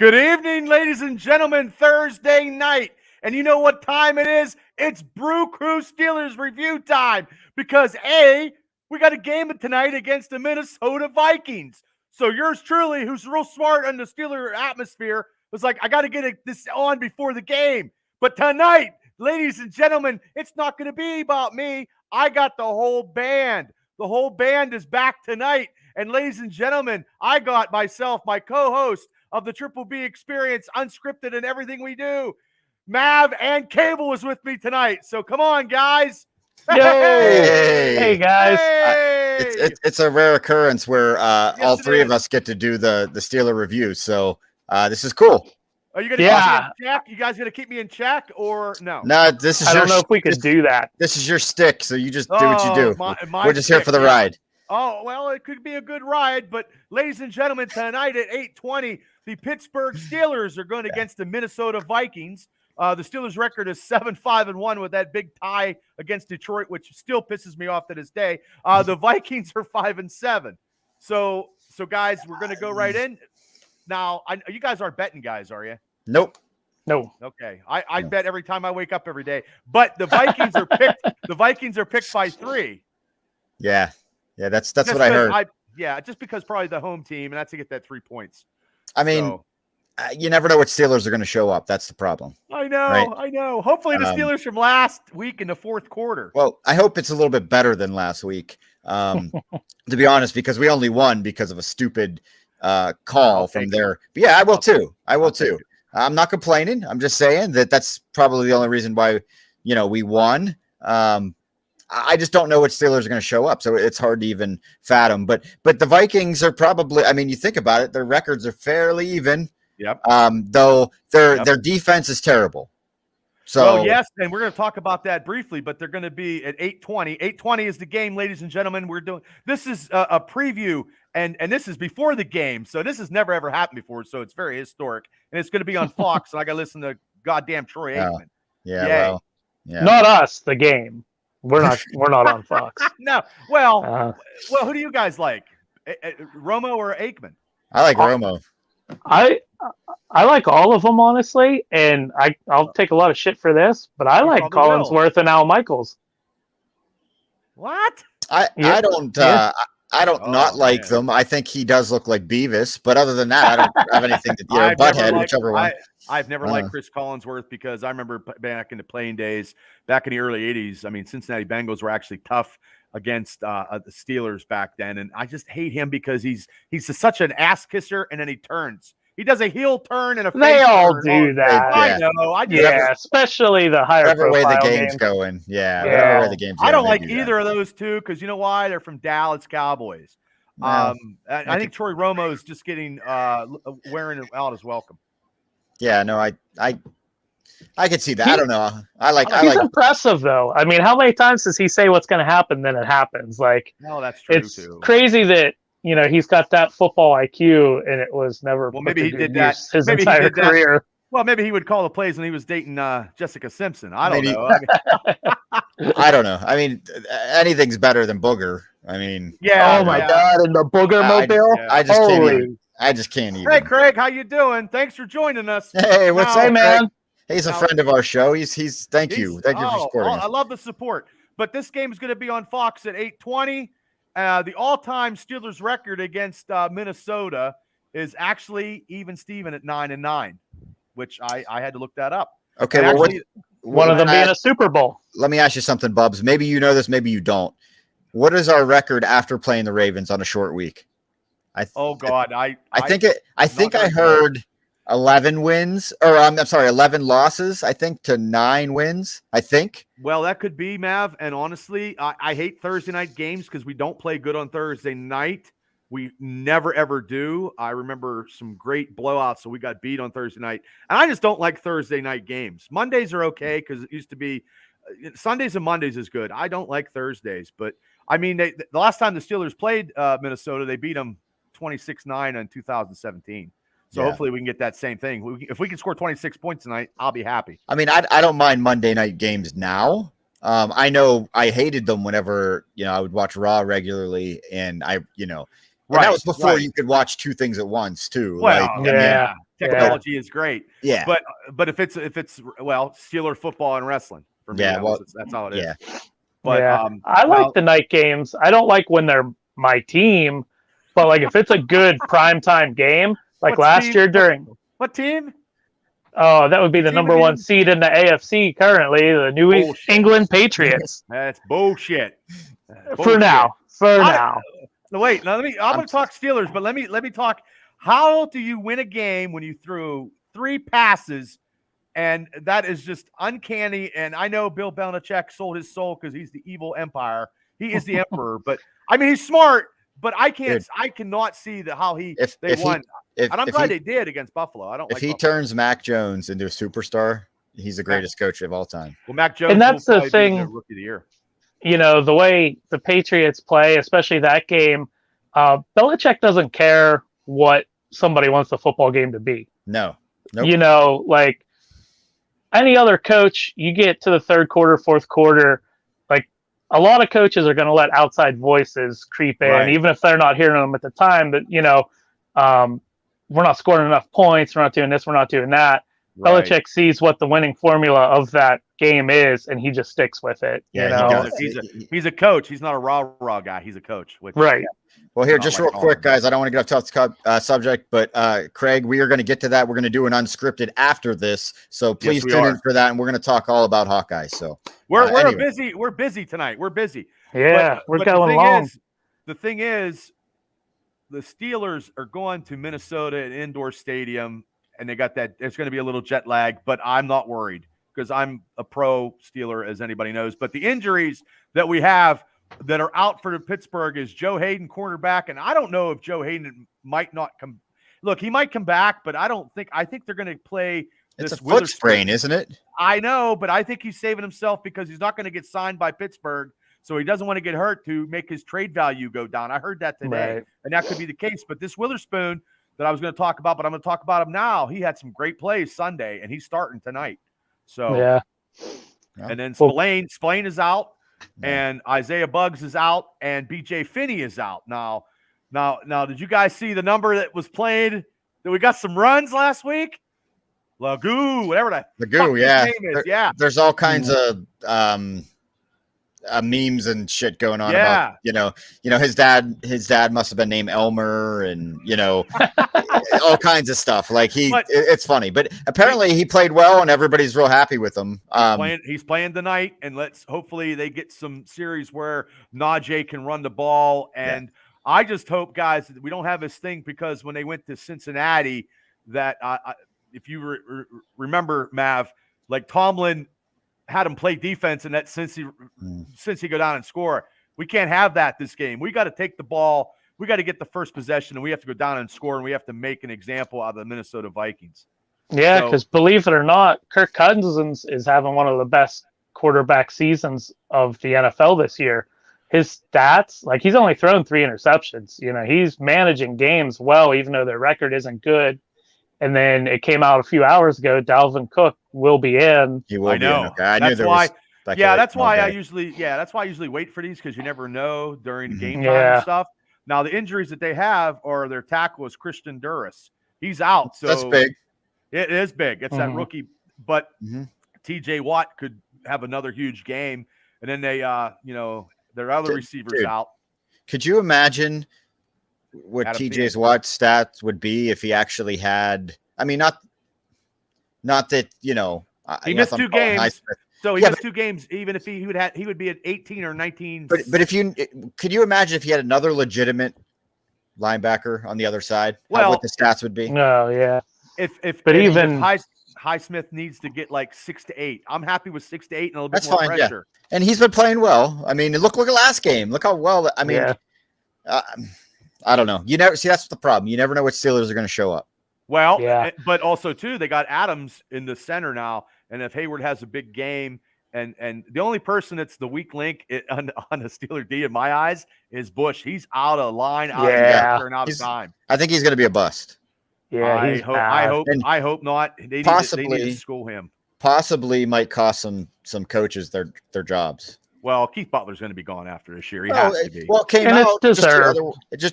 Good evening, ladies and gentlemen. Thursday night. And you know what time it is? It's BrewCrew Steelers review time. Because A, we got a game tonight against the Minnesota Vikings. So yours truly, who's real smart on the Steeler atmosphere, was like, I got to get this on before the game. But tonight, ladies and gentlemen, it's not going to be about me. I got the whole band. The whole band is back tonight. And ladies and gentlemen, I got myself, my co-host of the Triple B Experience, unscripted and everything we do, Mav and Cable is with me tonight. So come on, guys. Hey guys. Hey! It's a rare occurrence where all three of us get to do the Steeler review. So this is cool. Are you going to keep me in check? You guys going to keep me in check or no? No, this is I don't know if we could do that. This is your stick, so you just do what you do. We're just stick, here for the ride. Oh, well, it could be a good ride, but ladies and gentlemen, tonight at 8:20, the Pittsburgh Steelers are going against the Minnesota Vikings. The Steelers' record is 7-5-1 with that big tie against Detroit, which still pisses me off to this day. The Vikings are 5-7. So guys, we're going to go right in. Now, you guys aren't betting guys, are you? Nope. No. Okay. I bet every time I wake up every day. But the Vikings are picked. The Vikings are picked by 3. Yeah, that's what I heard. Just because probably the home team, and that's to get that 3 points. I mean, you never know which Steelers are going to show up. That's the problem. I know, right? I know. Hopefully the Steelers from last week in the fourth quarter. Well, I hope it's a little bit better than last week, to be honest, because we only won because of a stupid call from there. But yeah, I will too. I'm not complaining. I'm just saying that's probably the only reason why, we won. I just don't know what Steelers are going to show up, so it's hard to even fathom. But the Vikings are probably, I mean, you think about it, their records are fairly even. Yep. Though their defense is terrible. So yes, and we're going to talk about that briefly, but they're going to be at 8:20. 8:20 is the game, ladies and gentlemen. This is a preview, and this is before the game, so this has never ever happened before, so it's very historic, and it's going to be on Fox, and I got to listen to goddamn Troy Aikman. Yeah. Not us, the game. We're not on Fox. No. Well, who do you guys like? Romo or Aikman? I like Romo. I like all of them, honestly, and I'll take a lot of shit for this, but I like Collinsworth and Al Michaels. What? I don't not like them. I think he does look like Beavis, but other than that, I don't have anything to Butthead, whichever one. I've never liked Chris Collinsworth because I remember back in the playing days, back in the early 80s, I mean, Cincinnati Bengals were actually tough against the Steelers back then. And I just hate him because he's such an ass kisser, and then he turns. He does a heel turn and a face They all turn. do that. I know. Especially the higher whatever way the game's game. going. Whatever way the game's going. I don't like either of those two because you know why? They're from Dallas Cowboys. I think Troy Romo is just getting wearing it out as welcome. Yeah, no, I could see that. I don't know. He's impressive though. I mean, how many times does he say what's going to happen, then it happens? Like, no, that's true. It's crazy that he's got that football IQ, and it was never. Well, maybe he did that his entire career. Well, maybe he would call the plays when he was dating Jessica Simpson. I don't know. I don't know. I mean, anything's better than Booger. I mean, yeah. Oh my God, and the Booger mobile. I just can't even. Hey, Craig, how you doing? Thanks for joining us. Hey, what's up, man? Craig? He's a friend of our show. Thank you for supporting us. I love the support. But this game is going to be on Fox at 8:20. The all-time Steelers record against Minnesota is actually even Steven at 9-9, which I had to look that up. Okay, and well, actually, one of them being a Super Bowl. Let me ask you something, Bubs. Maybe you know this, maybe you don't. What is our record after playing the Ravens on a short week? I think I heard 11 wins, or I'm sorry, 11 losses, I think, to 9 wins, I think. Well, that could be, Mav. And honestly, I hate Thursday night games because we don't play good on Thursday night. We never, ever do. I remember some great blowouts, so we got beat on Thursday night. And I just don't like Thursday night games. Mondays are okay because it used to be Sundays and Mondays is good. I don't like Thursdays. But, I mean, the last time the Steelers played Minnesota, they beat them 26-9 in 2017. So hopefully we can get that same thing. If we can score 26 points tonight, I'll be happy. I mean, I don't mind Monday night games now. I know I hated them whenever, I would watch Raw regularly, and and that was before you could watch 2 things at once too. Well, technology is great. Yeah. But if it's Steeler football and wrestling for me, that's all it is. Yeah. But I like the night games. I don't like when they're my team, but like if it's a good primetime game, like last year during what team? Oh, that would be the number one seed in the AFC currently, the New England Patriots. That's bullshit. For now. Wait, now I'm going to talk Steelers, but let me talk. How do you win a game when you threw 3 passes? And that is just uncanny. And I know Bill Belichick sold his soul because he's the evil empire. He is the emperor. But I mean, he's smart. But I cannot see how they won. And I'm glad they did against Buffalo. If he turns Mac Jones into a superstar, he's the greatest coach of all time. Well, Mac Jones, and that's the thing. Rookie of the year. You know, the way the Patriots play, especially that game, Belichick doesn't care what somebody wants the football game to be. No. Nope. You know, like any other coach, you get to the third quarter, fourth quarter, like a lot of coaches are going to let outside voices creep in, even if they're not hearing them at the time. But, you know, we're not scoring enough points. We're not doing this. We're not doing that. Right. Belichick sees what the winning formula of that game is, and he just sticks with it. Yeah, he's a coach. He's not a rah guy. He's a coach. Right. Well, here, just real quick, guys, I don't want to get off the subject, but Craig, we are going to get to that. We're going to do an unscripted after this, so please tune in for that, and we're going to talk all about Hawkeye. So we're busy tonight. We're busy. Yeah, we're going long. The thing is, the Steelers are going to Minnesota, an indoor stadium, and they got that. It's going to be a little jet lag, but I'm not worried because I'm a pro Steeler, as anybody knows. But the injuries that we have that are out for Pittsburgh is Joe Hayden, cornerback, and I don't know if Joe Hayden might not come. Look, he might come back, but I think they're going to play. It's a foot sprain, isn't it? I know, but I think he's saving himself because he's not going to get signed by Pittsburgh, so he doesn't want to get hurt to make his trade value go down. I heard that today, and that could be the case. But this Witherspoon that I was going to talk about, but I'm going to talk about him now. He had some great plays Sunday, and he's starting tonight. So and then Spillane is out. And Isaiah Buggs is out, and BJ Finney is out. Now, did you guys see the number that was played? That we got some runs last week? Lagoo, whatever that Lagoo, name is. There's all kinds of memes and shit going on about, you know, his dad must have been named Elmer, and all kinds of stuff. Like it's funny, but apparently he played well, and everybody's real happy with him. He's playing tonight, and hopefully they get some series where Najee can run the ball. And I just hope, guys, that we don't have this thing, because when they went to Cincinnati, that if you remember, Mav, like Tomlin had him play defense, and that since he go down and score. We can't have that this game. We got to take the ball. We got to get the first possession, and we have to go down and score, and we have to make an example out of the Minnesota Vikings. Yeah, because believe it or not, Kirk Cousins is having one of the best quarterback seasons of the NFL this year. His stats, like, he's only thrown 3 interceptions. He's managing games well, even though their record isn't good. And then it came out a few hours ago, Dalvin Cook will be in. He will be in. Okay. I knew that's why I usually wait for these, because you never know during game time and stuff. Now, the injuries that they have are their tackle is Christian Duras. He's out. So that's big. It is big. It's that rookie. But TJ Watt could have another huge game. And then they, their other receivers out. Could you imagine what TJ Watt's stats would be if he actually had? I mean, not that he missed 2 games. So he missed 2 games. Even if he would be at 18 or 19. But could you imagine if he had another legitimate linebacker on the other side? What the stats would be? No, yeah. If Highsmith needs to get like 6 to 8, I'm happy with 6 to 8 and a little bit more pressure. Yeah. And he's been playing well. I mean, look at last game. Look how well. I mean, I don't know. You never see. That's the problem. You never know what Steelers are going to show up. Well, but also too, they got Adams in the center now, and if Hayward has a big game, and the only person that's the weak link on the Steeler D in my eyes is Bush. He's out of line, out of time. I think he's going to be a bust. Yeah, I hope not. They need to school him. Possibly might cost some coaches their jobs. Well, Keith Butler's going to be gone after this year. He Well, has to be. well, it came And it's out deserved.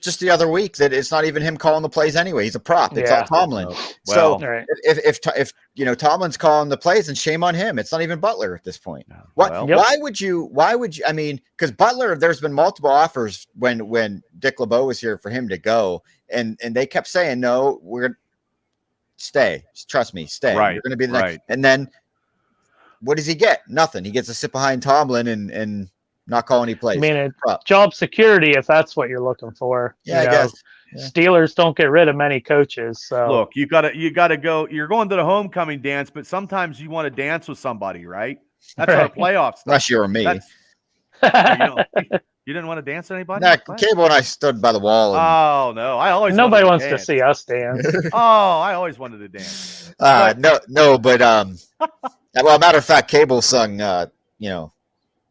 just the other week that it's not even him calling the plays anyway. He's a prop. It's all Yeah. Tomlin. Well, So Right. if Tomlin's calling the plays, then shame on him. It's not even Butler at this point. Well, Yep. Why would you? I mean, because Butler, there's been multiple offers when Dick LeBeau was here for him to go, and they kept saying no, we're gonna stay. Trust me, stay. Right, You're going to be the right. next. And then what does he get? Nothing. He gets to sit behind Tomlin and not call any plays. I mean, it's job security if that's what you're looking for. Yeah, You I know, guess. Yeah. Steelers don't get rid of many coaches. So look, you gotta go. You're going to the homecoming dance, but sometimes you want to dance with somebody, right? That's our playoff stuff. Unless you were me. You didn't want to dance with anybody? Nah, What? Cable and I stood by the wall. And, Oh no, I always nobody wanted wants to see us dance. Oh, I always wanted to dance. no, but well, matter of fact, Cable sung Well,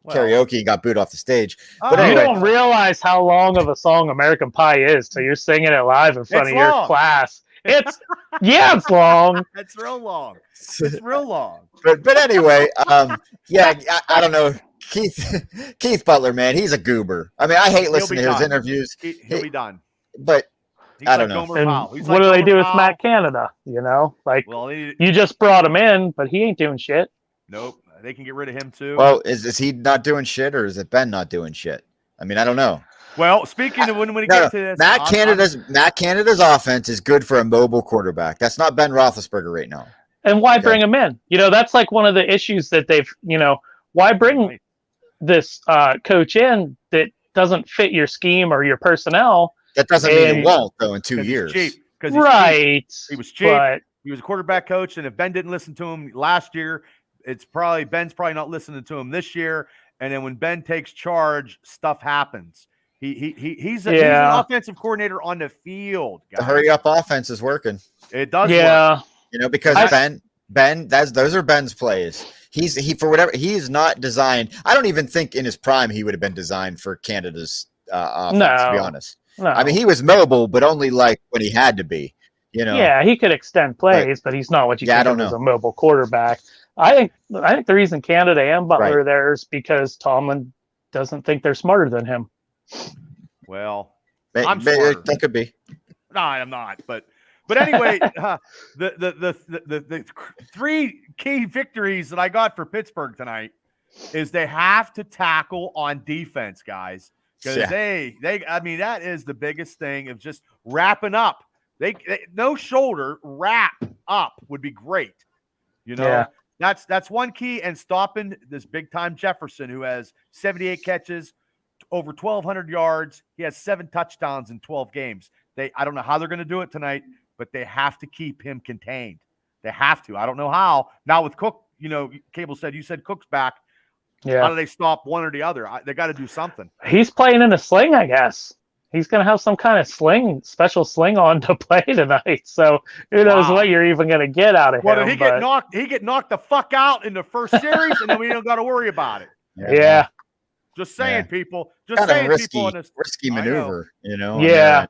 karaoke and got booed off the stage. oh, But You anyway. don't realize how long of a song American Pie is till you're singing it live in front It's of your long. class. It's long. It's real long. It's real long. But anyway, yeah, I don't know. Keith Butler, man, he's a goober. I mean, I hate listening to his interviews. He'll be done. But He's I like don't know. Gomer And Powell. He's what like do they Gomer do with Powell. Matt Canada? You know, like Well, you just brought him in, but he ain't doing shit. nope. They can get rid of him too. well, is he not doing shit, or is it Ben not doing shit? I mean, I don't know. Well, speaking of when we No, get to this, Matt Canada's offense is good for a mobile quarterback. That's not Ben Roethlisberger right now. And why Okay. bring him in? You know, that's like one of the issues that they've, why bring this coach in that doesn't fit your scheme or your personnel? That doesn't mean And- it won't, though, in 2 'Cause years. he's cheap. 'Cause he's cheap. Right. He was cheap. But He was a quarterback coach, and if Ben didn't listen to him last year, Ben's probably not listening to him this year. And then when Ben takes charge, stuff happens. He's an offensive coordinator on the field. The Guys. hurry up offense is working. It does work. yeah, Because Ben, those are Ben's plays. He for whatever he's not designed. I don't even think in his prime he would have been designed for Canada's offense. To be honest, no. I mean he was mobile, but only like when he had to be. Yeah, he could extend plays, but he's not what you think of as a mobile quarterback. I think the reason Canada and Butler are there is because Tomlin doesn't think they're smarter than him. Well, I'm smarter. That could be. No, I'm not. But anyway, the three key victories that I got for Pittsburgh tonight is they have to tackle on defense, guys, because I mean that is the biggest thing of just wrapping up. They no shoulder, wrap up would be great. That's one key, and stopping this big time Jefferson, who has 78 catches, over 1,200 yards. He has 7 touchdowns in 12 games. I don't know how they're going to do it tonight, but they have to keep him contained. They have to. I don't know how. Now with Cook, Cable said, you said Cook's back. Yeah. How do they stop one or the other? They got to do something. He's playing in a sling, I guess. He's going to have some kind of special sling on to play tonight. So who knows what you're even going to get out of him. Well, he get knocked the fuck out in the first series, and then we don't got to worry about it. Yeah. Just saying, people. Just kind saying, of people. Risky maneuver, Yeah.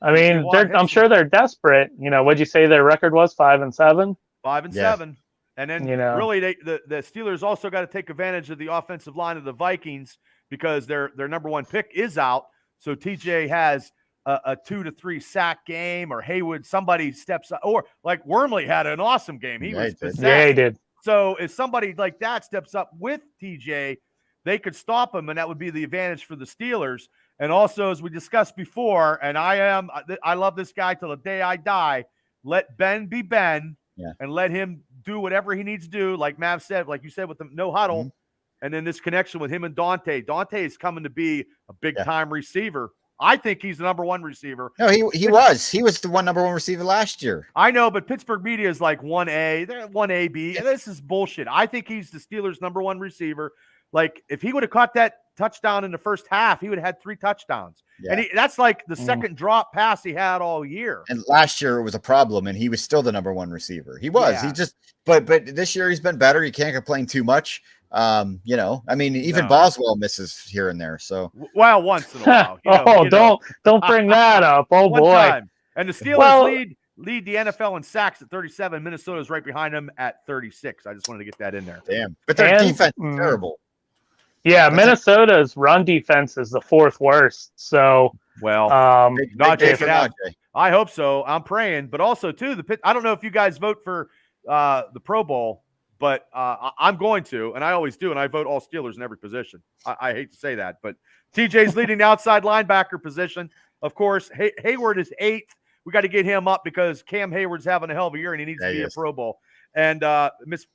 I mean, I'm sure they're desperate. What'd you say their record was? 5-7? 5-7. And then really the Steelers also got to take advantage of the offensive line of the Vikings because their number one pick is out. So TJ has a 2 to 3 sack game, or Haywood, somebody steps up, or like Wormley had an awesome game. He did. So if somebody like that steps up with TJ, they could stop him, and that would be the advantage for the Steelers. And also, as we discussed before, and I love this guy till the day I die. Let Ben be Ben, and let him do whatever he needs to do. Like Mav said, like you said, with the no huddle. Mm-hmm. And then this connection with him and Dante. Dante is coming to be a big-time receiver. I think he's the number one receiver. No, he was. He was the number one receiver last year. I know, but Pittsburgh media is like 1A. They're 1AB. And this is bullshit. I think he's the Steelers' number one receiver. Like, if he would have caught that touchdown in the first half, he would have had 3 touchdowns. Yeah. And that's like the second drop pass he had all year. And last year it was a problem, and he was still the number one receiver. He was. He just but this year he's been better. You can't complain too much. I mean, even Boswell misses here and there. So once in a while. Don't bring that up. Oh boy. Time. And the Steelers lead the NFL in sacks at 37. Minnesota is right behind them at 36. I just wanted to get that in there. Damn. But their defense is terrible. Yeah, Minnesota's run defense is the 4th worst. So, well, Najee for Najee. I hope so. I'm praying, but also too I don't know if you guys vote for the Pro Bowl, but I'm going to, and I always do, and I vote all Steelers in every position. I hate to say that, but TJ's leading the outside linebacker position. Of course, Hayward is 8th. We got to get him up because Cam Hayward's having a hell of a year, and he needs to be a Pro Bowl. And Miss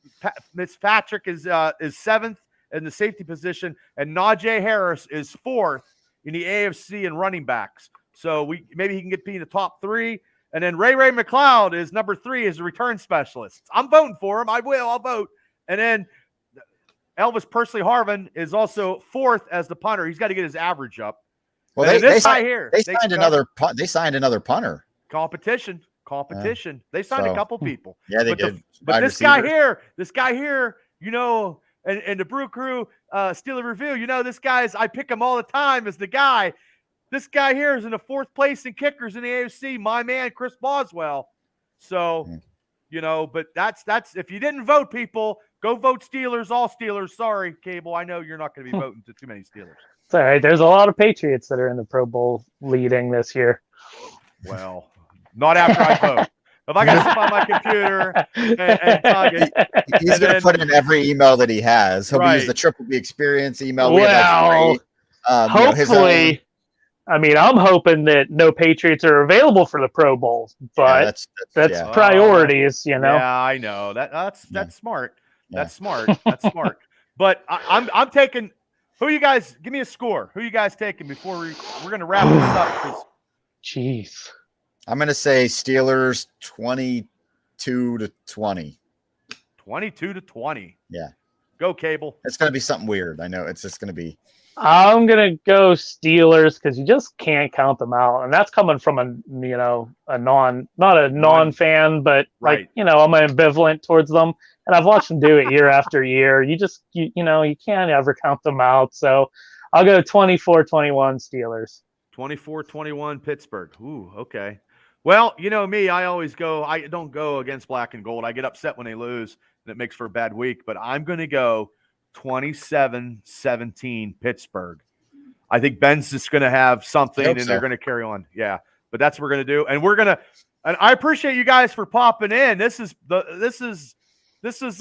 Patrick is 7th in the safety position, and Najee Harris is 4th in the AFC in running backs. So maybe he can get in the top 3. And then Ray McLeod is number 3 as a return specialist. I'm voting for him. I'll vote. And then Elvis Persley Harvin is also 4th as the punter. He's got to get his average up. Well, they signed another punter. Competition. They signed a couple people. Yeah, they did. But this guy here, you know, and the Brew Crew Steeler Review, you know, I pick him all the time as the guy. This guy here is in the 4th place in kickers in the AFC, my man, Chris Boswell. So, you know, but that's if you didn't vote, people, go vote Steelers, all Steelers. Sorry, Cable. I know you're not going to be voting to too many Steelers. It's all right. There's a lot of Patriots that are in the Pro Bowl leading this year. Well, not after I vote. If I got to sit on my computer and talk it, he's going to put in every email that he has. He'll use the Triple B Experience email. Well, hopefully. I mean, I'm hoping that no Patriots are available for the Pro Bowl, but that's priorities, you know. Yeah, I know that's smart. That's smart. That's smart. But I'm taking. Who you guys? Give me a score. Who you guys taking before we're going to wrap this up? Jeez, I'm going to say Steelers 22-20. 22-20. Yeah. Go Cable. It's going to be something weird. I know it's just going to be. I'm gonna go Steelers because you just can't count them out, and that's coming from not a non-fan, but like I'm ambivalent towards them, and I've watched them do it year after year. You can't ever count them out. So I'll go 24-21 Steelers. 24-21 Pittsburgh. Ooh, okay. Well, you know me, I don't go against black and gold. I get upset when they lose, and it makes for a bad week. But I'm gonna go 27-17 Pittsburgh. I think Ben's just going to have something and they're going to carry on. Yeah, but that's what we're going to do. And I appreciate you guys for popping in. This is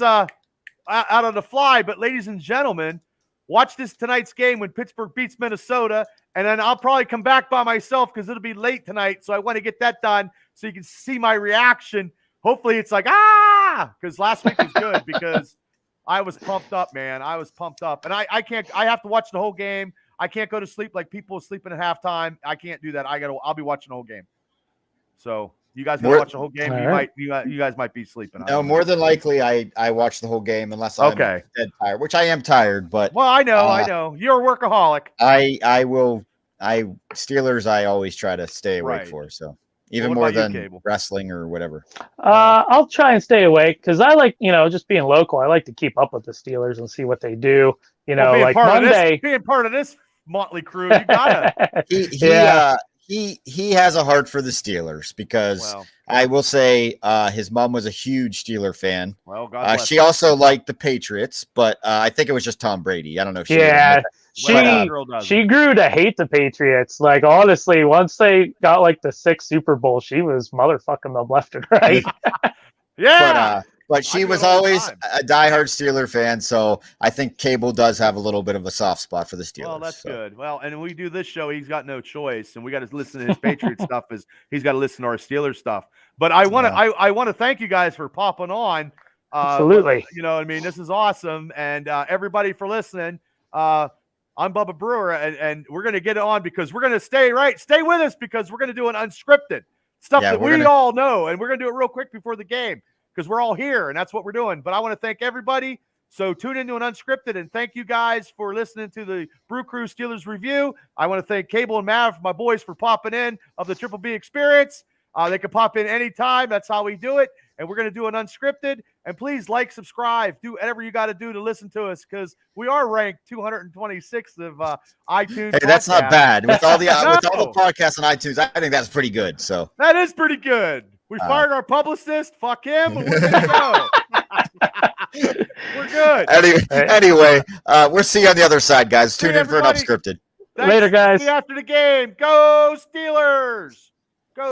out on the fly, but ladies and gentlemen, watch tonight's game when Pittsburgh beats Minnesota. And then I'll probably come back by myself because it'll be late tonight. So I want to get that done so you can see my reaction. Hopefully it's like, because last week was good because I was pumped up, man. I was pumped up. And I have to watch the whole game. I can't go to sleep like people sleeping at halftime. I can't do that. I'll be watching the whole game. So you guys gonna watch the whole game? You guys might be sleeping. No, more than likely I watch the whole game unless I'm dead tired, which I am tired, but I know. You're a workaholic. Steelers I always try to stay awake for, so even more than wrestling or whatever. I'll try and stay awake because I like, just being local. I like to keep up with the Steelers and see what they do. Like Monday. Being part of this motley crew, you gotta. He has a heart for the Steelers because I will say his mom was a huge Steeler fan. Well, God bless she also liked the Patriots, but I think it was just Tom Brady. I don't know if she grew to hate the Patriots. Like, honestly, once they got like the 6th Super Bowl, she was motherfucking them left and right. But she was always a diehard Steeler fan, so I think Cable does have a little bit of a soft spot for the Steelers. Well, that's good. Well, and when we do this show, he's got no choice, and we got to listen to his Patriot stuff. He's got to listen to our Steelers stuff. But I want to thank you guys for popping on. Absolutely. This is awesome, and everybody for listening. I'm Bubba Brewer, and we're going to get it on because we're going to stay with us because we're going to do an unscripted stuff that we all know, and we're going to do it real quick before the game. Because we're all here, and that's what we're doing. But I want to thank everybody. So tune into an unscripted, and thank you guys for listening to the Brew Crew Steelers Review. I want to thank Cable and Mav, my boys, for popping in of the Triple B Experience. They can pop in anytime. That's how we do it. And we're going to do an unscripted. And please like, subscribe, do whatever you got to do to listen to us because we are ranked 226th of iTunes. Hey, that's not bad. With all the podcasts on iTunes, I think that's pretty good. So that is pretty good. We fired our publicist. Fuck him. We're good to go. We're good Good. Anyway, we'll see you on the other side, guys. See Tune in for an everybody. Unscripted. Thanks. Later, guys. See you after the game. Go Steelers!